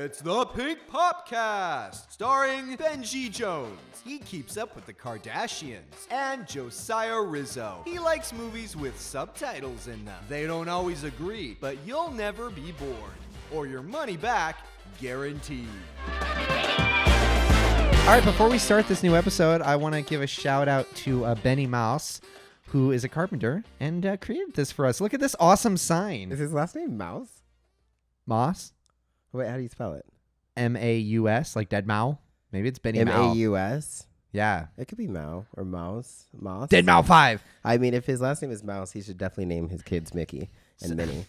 It's the Pink Popcast, starring Benji Jones. He keeps up with the Kardashians. And Josiah Rizzo. He likes movies with subtitles in them. They don't always agree, but you'll never be bored. Or your money back, guaranteed. All right, before we start this new episode, I want to give a shout out to Benny Mouse, who is a carpenter and created this for us. Look at this awesome sign. Is his last name Mouse? Moss? Wait, how do you spell it? M-A-U-S, like Dead Mao. Maybe it's Benny Mao. M-A-U-S? Yeah. It could be Mao or Mouse. Mouse? Dead Mao 5. I mean, if his last name is Mouse, he should definitely name his kids Mickey and Minnie.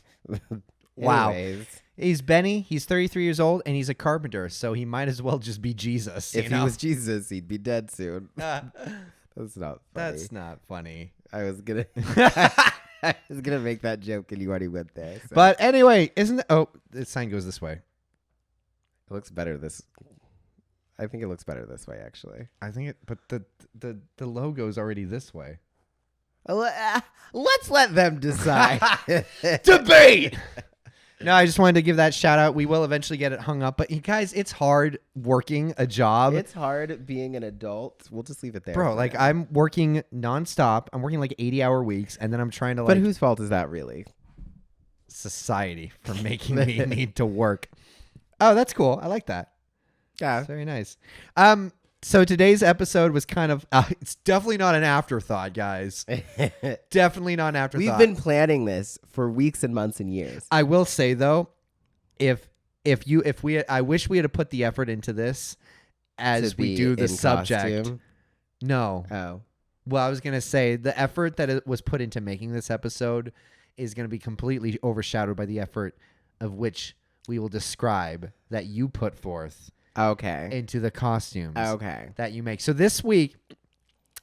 Wow. Anyways. He's Benny. He's 33 years old, and he's a carpenter, so he might as well just be Jesus. If he was Jesus, he'd be dead soon. That's not funny. That's not funny. I was gonna make that joke, and you already went there. So. But anyway, isn't it? Oh, the sign goes this way. It looks better I think it looks better this way, actually. I think it, but the logo's already this way. Let's let them decide. Debate. No, I just wanted to give that shout out. We will eventually get it hung up, but you guys, it's hard working a job. It's hard being an adult. We'll just leave it there. Bro, like I'm working nonstop. I'm working like 80-hour weeks, and then I'm trying to But whose fault is that really? Society for making me need to work. Oh, that's cool. I like that. Yeah. That's very nice. So today's episode was kind of, it's definitely not an afterthought, guys. Definitely not an afterthought. We've been planning this for weeks and months and years. I will say though, I wish we had put the effort into this as we do the subject. Costume. No. Oh. Well, I was going to say the effort that it was put into making this episode is going to be completely overshadowed by the effort of which we will describe that you put forth. Okay. Into the costumes. Okay. That you make. So this week,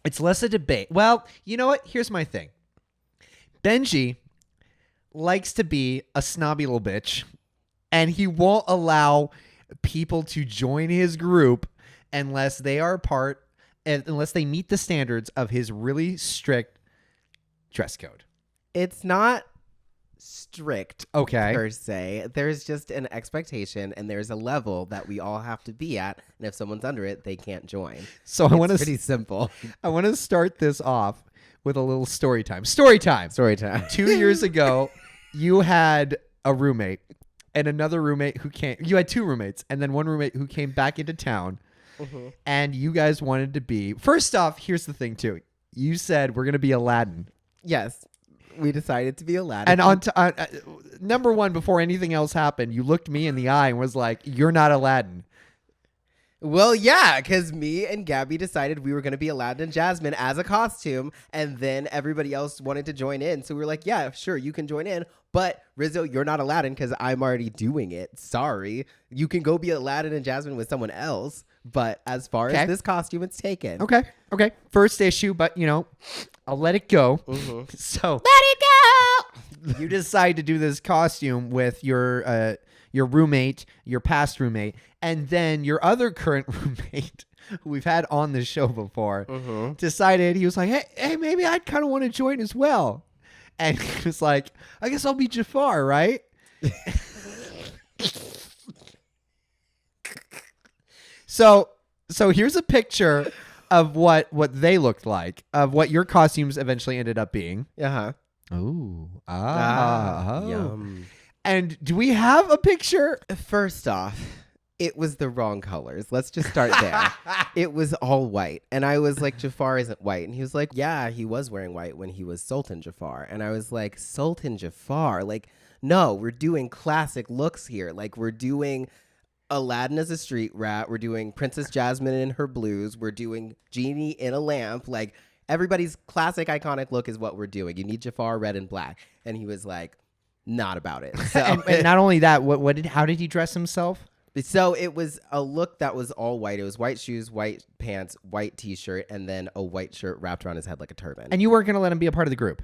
it's less a debate. Well, you know what? Here's my thing. Benji likes to be a snobby little bitch, and he won't allow people to join his group unless they meet the standards of his really strict dress code. It's not strict, okay, per se. There's just an expectation, and there's a level that we all have to be at, and if someone's under it, they can't join. So it's pretty simple. I want to start this off with a little story time. Story time. 2 years ago, you had a roommate and another roommate who came. You had two roommates, and then one roommate who came back into town, and you guys wanted to be. First off, here's the thing too. You said we're gonna be Aladdin. Yes. We decided to be Aladdin. And number one, before anything else happened, you looked me in the eye and was like, "You're not Aladdin." Well, yeah, because me and Gabby decided we were going to be Aladdin and Jasmine as a costume, and then everybody else wanted to join in. So we were like, yeah, sure, you can join in. But Rizzo, you're not Aladdin because I'm already doing it. Sorry. You can go be Aladdin and Jasmine with someone else. But as far as this costume, it's taken. Okay. First issue, but, I'll let it go. So let it go. You decide to do this costume with your roommate, your past roommate, and then your other current roommate, who we've had on the show before, decided, he was like, hey, maybe I'd kind of want to join as well. And he was like, I guess I'll be Jafar, right? So here's a picture of what they looked like, of what your costumes eventually ended up being. Uh-huh. Ooh. Yum. And do we have a picture? First off, it was the wrong colors. Let's just start there. It was all white. And I was like, Jafar isn't white. And he was like, yeah, he was wearing white when he was Sultan Jafar. And I was like, Sultan Jafar? Like, no, we're doing classic looks here. Like, we're doing Aladdin as a street rat. We're doing Princess Jasmine in her blues. We're doing Genie in a lamp. Like, everybody's classic iconic look is what we're doing. You need Jafar red and black. And he was like, not about it. So, and not only that, how did he dress himself? So it was a look that was all white. It was white shoes, white pants, white T-shirt, and then a white shirt wrapped around his head like a turban. And you weren't going to let him be a part of the group?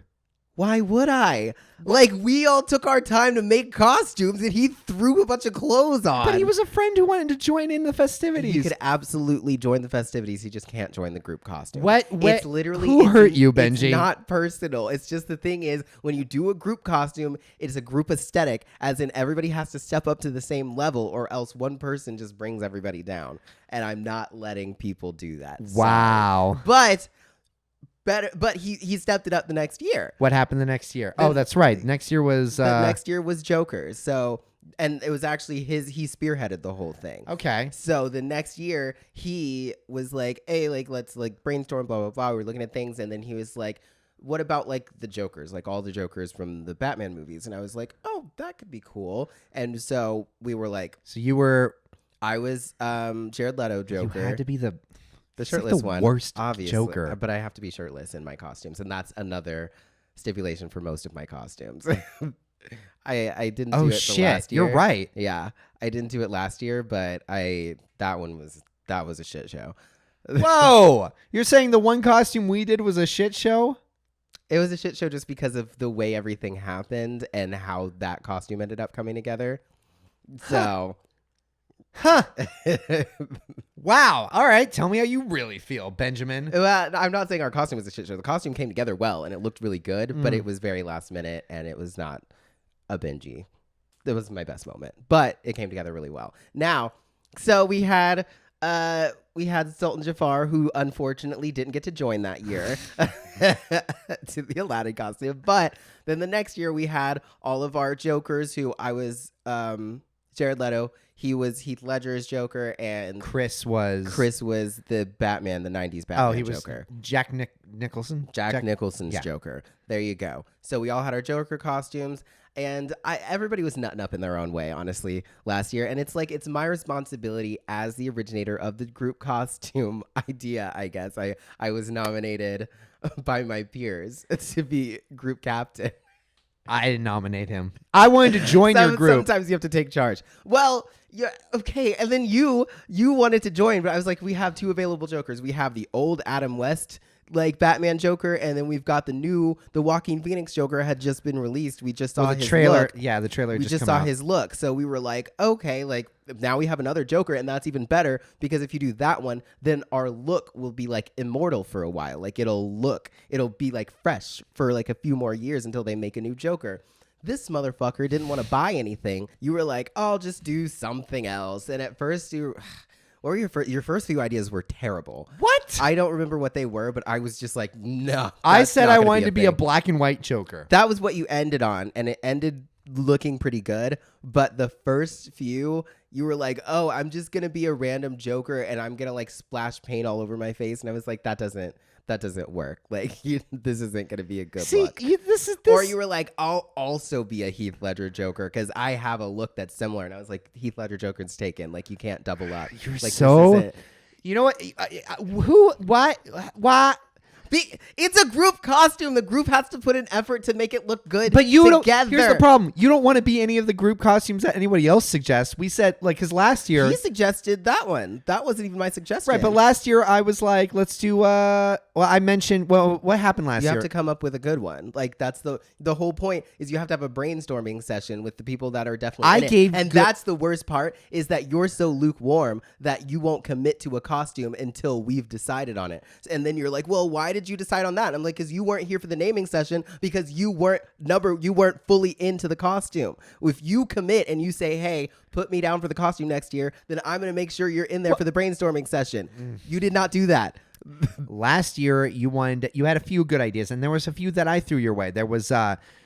Why would I? Like, we all took our time to make costumes, and he threw a bunch of clothes on. But he was a friend who wanted to join in the festivities. He could absolutely join the festivities. He just can't join the group costume. What? It's literally... Who hurt you, Benji? It's not personal. It's just the thing is, when you do a group costume, it's a group aesthetic, as in everybody has to step up to the same level, or else one person just brings everybody down. And I'm not letting people do that. Wow. Sorry. But he stepped it up the next year. What happened the next year? Oh, that's right. Next year was... next year was Joker. So, and it was actually he spearheaded the whole thing. Okay. So the next year he was like, hey, like, let's like brainstorm, blah, blah, blah. We were looking at things. And then he was like, what about like the Jokers, like all the Jokers from the Batman movies? And I was like, oh, that could be cool. And so we were like... So you were... I was Jared Leto Joker. You had to be the shirtless like the one, worst obviously, Joker. But I have to be shirtless in my costumes, and that's another stipulation for most of my costumes. I didn't do it the last year. You're right. Yeah, I didn't do it last year, but that was a shit show. Whoa! You're saying the one costume we did was a shit show? It was a shit show just because of the way everything happened and how that costume ended up coming together. So... Huh. Wow. All right. Tell me how you really feel, Benjamin. Well, I'm not saying our costume was a shit show. The costume came together well, and it looked really good, but it was very last minute, and it was not a Benji. That was my best moment, but it came together really well. Now, so we had Sultan Jafar, who unfortunately didn't get to join that year to the Aladdin costume, but then the next year we had all of our Jokers, who I was Jared Leto. He was Heath Ledger's Joker, and Chris was the Batman, the 90s Batman. Oh, he was Joker. Jack Nicholson? Jack Nicholson's Joker. There you go. So we all had our Joker costumes, and everybody was nutting up in their own way, honestly, last year. And it's like, it's my responsibility as the originator of the group costume idea, I guess. I was nominated by my peers to be group captain. I didn't nominate him. I wanted to join your group. Sometimes you have to take charge. Well, yeah, okay. And then you wanted to join, but I was like, we have two available Jokers. We have the old Adam West like Batman Joker, and then we've got the Joaquin Phoenix Joker had just been released. We just saw his trailer. Look. Yeah, the trailer. We just saw his look, so we were like, okay, like now we have another Joker, and that's even better because if you do that one, then our look will be like immortal for a while. Like it'll be like fresh for like a few more years until they make a new Joker. This motherfucker didn't want to buy anything. You were like, I'll just do something else, and at first your first few ideas were terrible. What? I don't remember what they were, but I was just like, no. I said I wanted to be a black and white Joker. That was what you ended on, and it ended looking pretty good. But the first few, you were like, oh, I'm just going to be a random Joker, and I'm going to like splash paint all over my face. And I was like, that doesn't work. Like, this isn't going to be a good look. This. Or you were like, I'll also be a Heath Ledger Joker because I have a look that's similar. And I was like, Heath Ledger Joker's taken. Like, you can't double up. You're like, so... You know what? Who? What? It's a group costume. The group has to put an effort to make it look good. But you together. don't. Here's the problem. You don't want to be any of the group costumes that anybody else suggests. We said because last year he suggested that one. That wasn't even my suggestion. Right, but last year I was like, let's do. I mentioned. Well, what happened last year? You have to come up with a good one. Like that's the whole point is you have to have a brainstorming session with the people that are definitely. That's the worst part is that you're so lukewarm that you won't commit to a costume until we've decided on it. And then you're like, well, why did you decide on that? And I'm like, because you weren't here for the naming session because you weren't fully into the costume. If you commit and you say, hey, put me down for the costume next year, then I'm going to make sure you're in there for the brainstorming session. You did not do that. Last year, you had a few good ideas, and there was a few that I threw your way. There was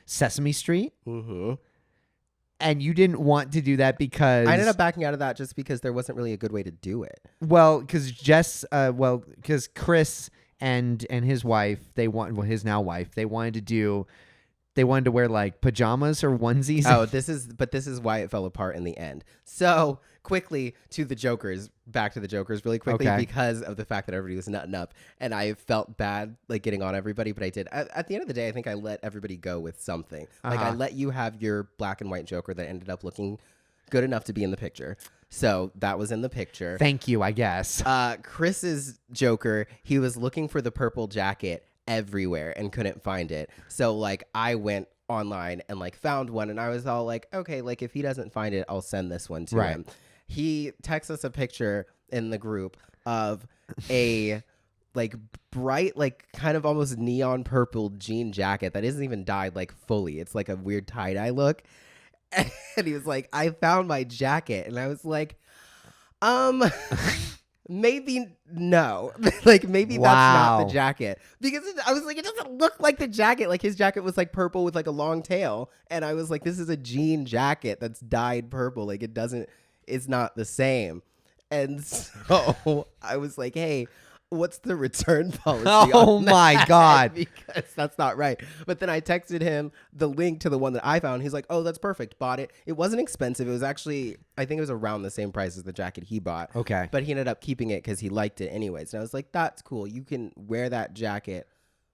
Sesame Street. Mm-hmm. And you didn't want to do that because... I ended up backing out of that just because there wasn't really a good way to do it. Well, because because Chris and his wife, his now wife, they wanted to wear like pajamas or onesies. Oh, this is why it fell apart in the end. So quickly back to the Jokers really quickly because of the fact that everybody was nutting up and I felt bad like getting on everybody, but I did. At the end of the day, I think I let everybody go with something. Like I let you have your black and white Joker that ended up looking good enough to be in the picture. So that was in the picture. Thank you, I guess. Chris's Joker, he was looking for the purple jacket everywhere and couldn't find it. So like I went online and like found one, and I was all like, okay, like if he doesn't find it, I'll send this one to him. He texts us a picture in the group of a like bright, like kind of almost neon purple jean jacket that isn't even dyed like fully. It's like a weird tie-dye look. And he was like, I found my jacket. And I was like, maybe no. Like maybe that's not the jacket. Because I was like, it doesn't look like the jacket. Like his jacket was like purple with like a long tail. And I was like, this is a jean jacket that's dyed purple. Like it's not the same. And so I was like, hey, what's the return policy? Oh my God. Because that's not right. But then I texted him the link to the one that I found. He's like, oh, that's perfect. Bought it. It wasn't expensive. It was actually, I think it was around the same price as the jacket he bought. Okay. But he ended up keeping it because he liked it anyways. And I was like, that's cool. You can wear that jacket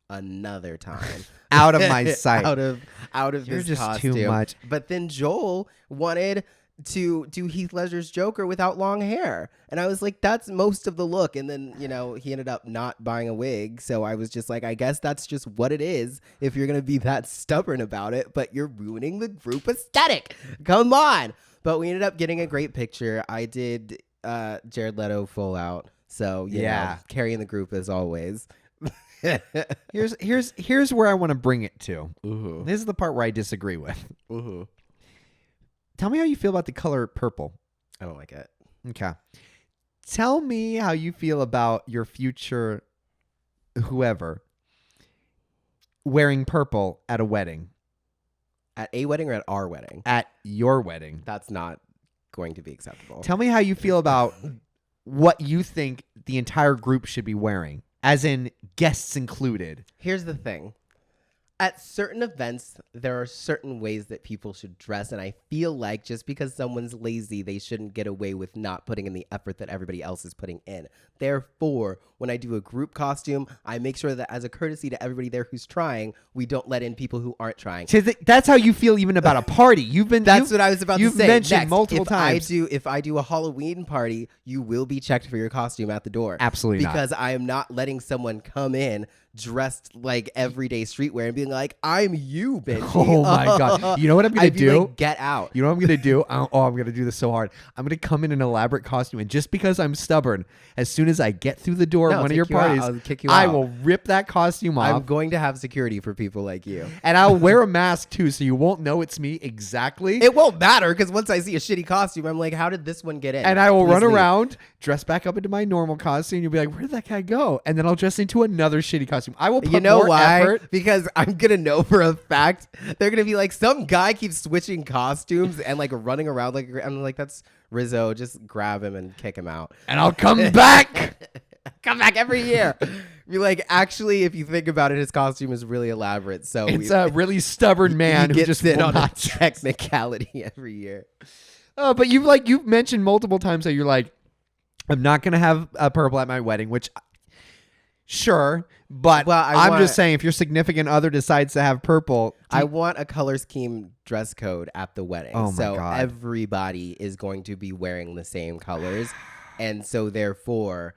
another time. Out of my sight. out of You're this just costume. too much. But then Joel wanted to do Heath Ledger's Joker without long hair. And I was like, that's most of the look. And then, you know, he ended up not buying a wig. So I was just like, I guess that's just what it is if you're going to be that stubborn about it. But you're ruining the group aesthetic. Come on. But we ended up getting a great picture. I did Jared Leto full out. So, you know, carrying the group as always. Here's where I want to bring it to. Mm-hmm. This is the part where I disagree with. Mm-hmm. Tell me how you feel about the color purple. I don't like it. Okay. Tell me how you feel about your future whoever wearing purple at a wedding. At a wedding or at our wedding? At your wedding. That's not going to be acceptable. Tell me how you feel about what you think the entire group should be wearing, as in guests included. Here's the thing. At certain events, there are certain ways that people should dress, and I feel like just because someone's lazy, they shouldn't get away with not putting in the effort that everybody else is putting in. Therefore, when I do a group costume, I make sure that as a courtesy to everybody there who's trying, we don't let in people who aren't trying. That's how you feel even about a party. That's what I was about to say. You've mentioned Next, multiple times. If I do a Halloween party, you will be checked for your costume at the door. Absolutely not. Because I am not letting someone come in dressed like everyday streetwear and being like, I'm you, Benji. Oh my God. You know what I'm going to do? Like, get out. You know what I'm going to do? I'm going to do this so hard. I'm going to come in an elaborate costume. And just because I'm stubborn, as soon as I get through the door at one of your parties, I'll kick you I out. will rip that costume off. I'm going to have security for people like you. And I'll wear a mask too, so you won't know it's me exactly. It won't matter because once I see a shitty costume, I'm like, how did this one get in? And I will Please run leave. around, dress back up into my normal costume. You'll be like, where did that guy go? And then I'll dress into another shitty costume. I will put more effort. Because I'm going to know for a fact they're going to be like, some guy keeps switching costumes and like running around. Like, I'm like, that's Rizzo. Just grab him and kick him out. And I'll come back. Come back every year. Be like, actually, if you think about it, his costume is really elaborate. So It's a really stubborn man who gets just it will on not a technicality every year. Oh, but you've mentioned multiple times that you're like, I'm not gonna have a purple at my wedding, which sure, but I'm just saying if your significant other decides to have purple, I want a color scheme dress code at the wedding. Oh my so God. Everybody is going to be wearing the same colors. And so therefore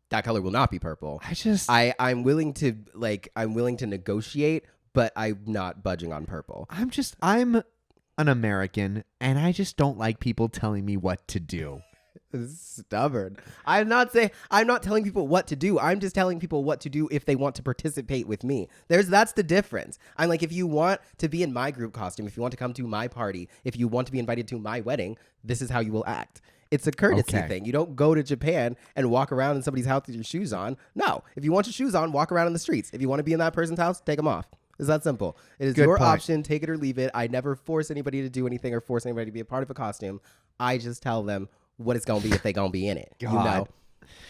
that color will not be purple. I'm willing to negotiate, but I'm not budging on purple. I'm an American and I just don't like people telling me what to do. Stubborn. I'm not telling people what to do. I'm just telling people what to do if they want to participate with me. That's the difference. I'm like, if you want to be in my group costume, if you want to come to my party, if you want to be invited to my wedding, this is how you will act. It's a courtesy thing. You don't go to Japan and walk around in somebody's house with your shoes on. No. If you want your shoes on, walk around in the streets. If you want to be in that person's house, take them off. It's that simple. It is Good your point. option. Take it or leave it. I never force anybody to do anything or force anybody to be a part of a costume. I just tell them what it's going to be if they're going to be in it. God. You know?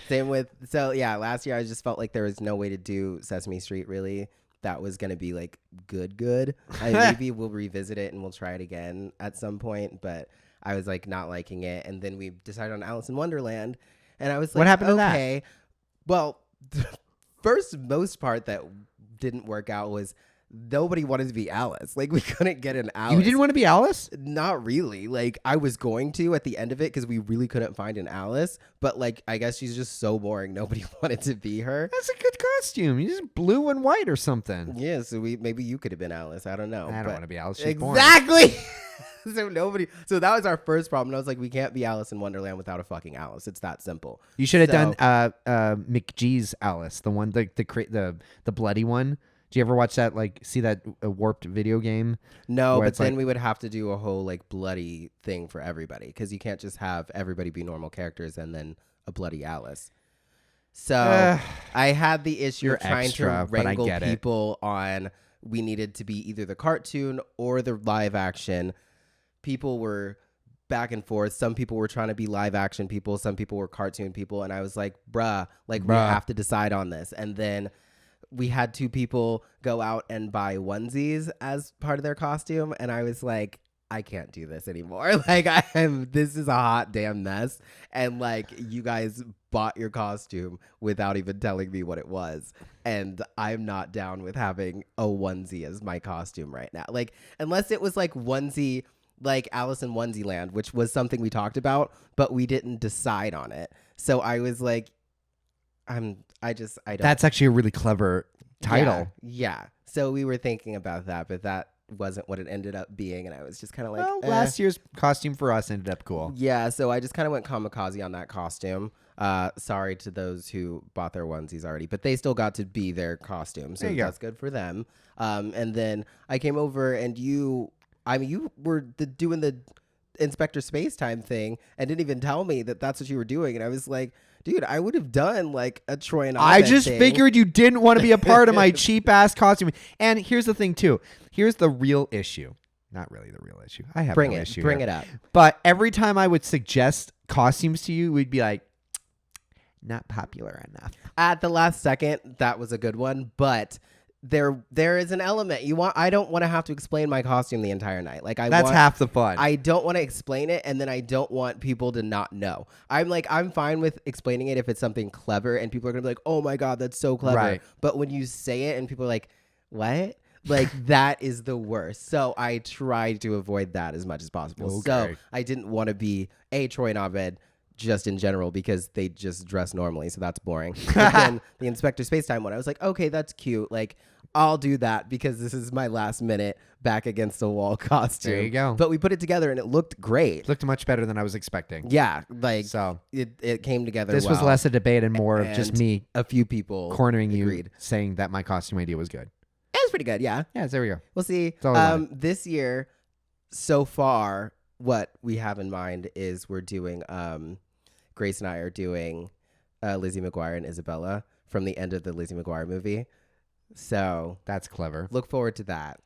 Same with, last year I just felt like there was no way to do Sesame Street really. That was going to be like good. Maybe we'll revisit it and we'll try it again at some point, but I was like not liking it. And then we decided on Alice in Wonderland and I was like, what happened to that? Well, the most part that didn't work out was nobody wanted to be Alice. Like, we couldn't get an Alice. You didn't want to be Alice? Not really. Like, I was going to at the end of it because we really couldn't find an Alice. But, like, I guess she's just so boring. Nobody wanted to be her. That's a good costume. You just blue and white or something. Yeah, so maybe you could have been Alice. I don't know. I don't want to be Alice. She's boring. Exactly. So that was our first problem. I was like, we can't be Alice in Wonderland without a fucking Alice. It's that simple. You should have done McGee's Alice, the one the bloody one. Do you ever watch that? Like, see that warped video game? No, but then we would have to do a whole like bloody thing for everybody because you can't just have everybody be normal characters and then a bloody Alice. So I had the issue of trying to wrangle people on. We needed to be either the cartoon or the live action. People were back and forth. Some people were trying to be live action people. Some people were cartoon people. And I was like, bruh, we have to decide on this. And then we had 2 people go out and buy onesies as part of their costume. And I was like, I can't do this anymore. Like, this is a hot damn mess. And like, you guys bought your costume without even telling me what it was. And I'm not down with having a onesie as my costume right now. Like, unless it was like onesie, like Alice in Onesieland, which was something we talked about, but we didn't decide on it. So I was like, I don't. That's actually a really clever title. Yeah. So we were thinking about that, but that wasn't what it ended up being. And I was just kind of like, last year's costume for us ended up cool. Yeah. So I just kind of went kamikaze on that costume. Sorry to those who bought their onesies already, but they still got to be their costume. So that's good for them. And then I came over and you were doing the Inspector Spacetime thing and didn't even tell me that that's what you were doing. And I was like, dude, I would have done like a Troy and I just figured you didn't want to be a part of my cheap ass costume. And here's the thing too. Here's the real issue. Not really the real issue. I have no issue. Bring it up. But every time I would suggest costumes to you, we'd be like, not popular enough. At the last second, that was a good one, but there is an element I don't want to have to explain my costume the entire night. Like that's half the fun. I don't want to explain it, and then I don't want people to not know. I'm fine with explaining it if it's something clever and people are gonna be like, oh my god, that's so clever. Right. But when you say it and people are like, what? Like, that is the worst. So I tried to avoid that as much as possible. Okay. So I didn't want to be Troy and Abed just in general because they just dress normally, so that's boring. But then the Inspector Spacetime one, I was like, okay, that's cute. Like, I'll do that because this is my last minute back against the wall costume. There you go. But we put it together and it looked great. It looked much better than I was expecting. Yeah, like so it came together. This was less a debate and more of just me. A few people cornering agreed. You, saying that my costume idea was good. It was pretty good. Yeah. Yeah. There we go. We'll see. This year, so far, what we have in mind is we're doing. Grace and I are doing Lizzie McGuire and Isabella from the end of the Lizzie McGuire movie. So that's clever. Look forward to that.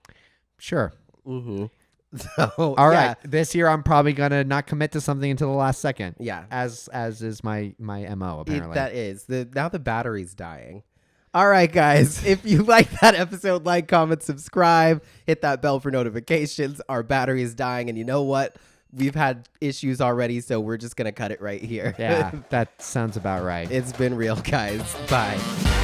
Sure. Mm-hmm. So, all right. This year, I'm probably going to not commit to something until the last second. Yeah. As is my MO, apparently. That is. Now the battery's dying. All right, guys. If you like that episode, like, comment, subscribe. Hit that bell for notifications. Our battery is dying. And you know what? We've had issues already, so we're just going to cut it right here. Yeah, that sounds about right. It's been real, guys. Bye.